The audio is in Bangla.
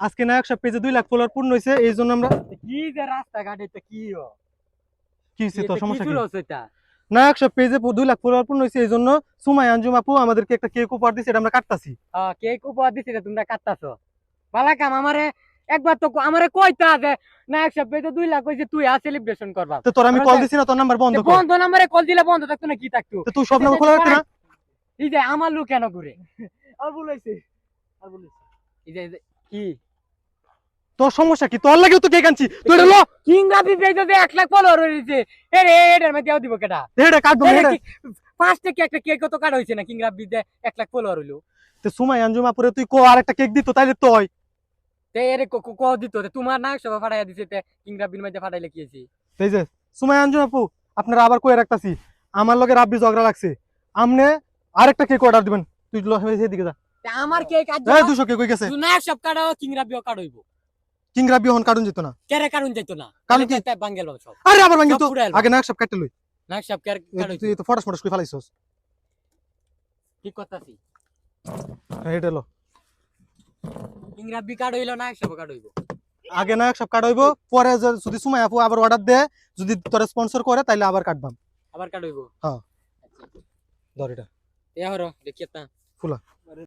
আজকে নায়ক সব পেজে 2 লাখ ফলোয়ার পূর্ণ হয়েছে, এই জন্য আমরা কি যে রাস্তাঘাটে তো কি কি হয়েছে তোর সমস্যা কি? এটা নায়ক সব পেজে 2 লাখ ফলোয়ার পূর্ণ হয়েছে, এই জন্য সুমাই আঞ্জুম আপু আমাদেরকে একটা কেক উপহার দিয়েছে, এটা আমরা কাটতাছি। কেক উপহার দিছি রে, তোমরা কাটতাছো পালা কাম। আমারে একবার তো আমারে কইতা যে নায়ক সাহেব তো 2 লাখ কইছে তুই সেলিব্রেশন করবা। তো তোর আমি কল দিছি না, তোর নাম্বার বন্ধ কর। বন্ধ নাম্বারে কল দিলে বন্ধ থাকতো না, কি থাকতো? তো তুই সব নাম্বার খোলা রাখতে না। এই যে আমার লোক কেন ঘুরে আর বলাইছে এই যে কি তোর সমস্যা কি? তোর লাগেও তো কেক আনছি, তুই এটা লো। কিংরা বিবেক যে 1 লাখ ফলোয়ার হইছে, এরে এটার মধ্যে দেও দিব কেডা? এটা কাটবো এটা। 5 টাকা একটা কেক তো কাটা হইছে না, কিংরা বিদে 1 লাখ ফলোয়ার হইলো। তো সুমাই আঞ্জুম আপুরে তুই কো আরেকটা কেক দিত তাইলে তো হয়। তে এরে ক দিত তোমার নায়ক সভা ফাটাইয়া দিছে, তে কিংরা বিন মধ্যে ফাটাইলে কি হইছে? এই যে সুমাই আঞ্জুম আপু, আপনারা আবার কই রাখতাছি, আমার লগে রাব্বি ঝগড়া লাগছে, আমনে আরেকটা কেক অর্ডার দিবেন। তুই লো এদিকে যা। তে আমার কেক আজ এই 200 কেক কই গেছে? নায়ক সব কাটাও, কিংরা বিও কাটাইবো। কিং রাব্বি হন কাটুন যেত না। কেরে কারণ যাইতো না, কারণ কি? তে বাঙ্গেল সব। আরে আবার ভাঙি তো, সব পুরাইলো। আগে নায়ক সব কাটতে লই। নায়ক সব কেরে কাটাইতো তুই তো ফটাস ফটাস কই ফালাইছস। ঠিক করতাছি। এইটা লো। কিংরা বি কাট হইলো, নায়ক সব কাট হইবো। আগে নায়ক সব কাট হইব, পরে যদি সুমাই আপু আবার অর্ডার দে, যদি তোরে স্পন্সর করে তাইলে আবার কাটবাম। আবার কাট হইবো। হ্যাঁ ধর এটা এ হরো দেখিয়া তা ফুলা।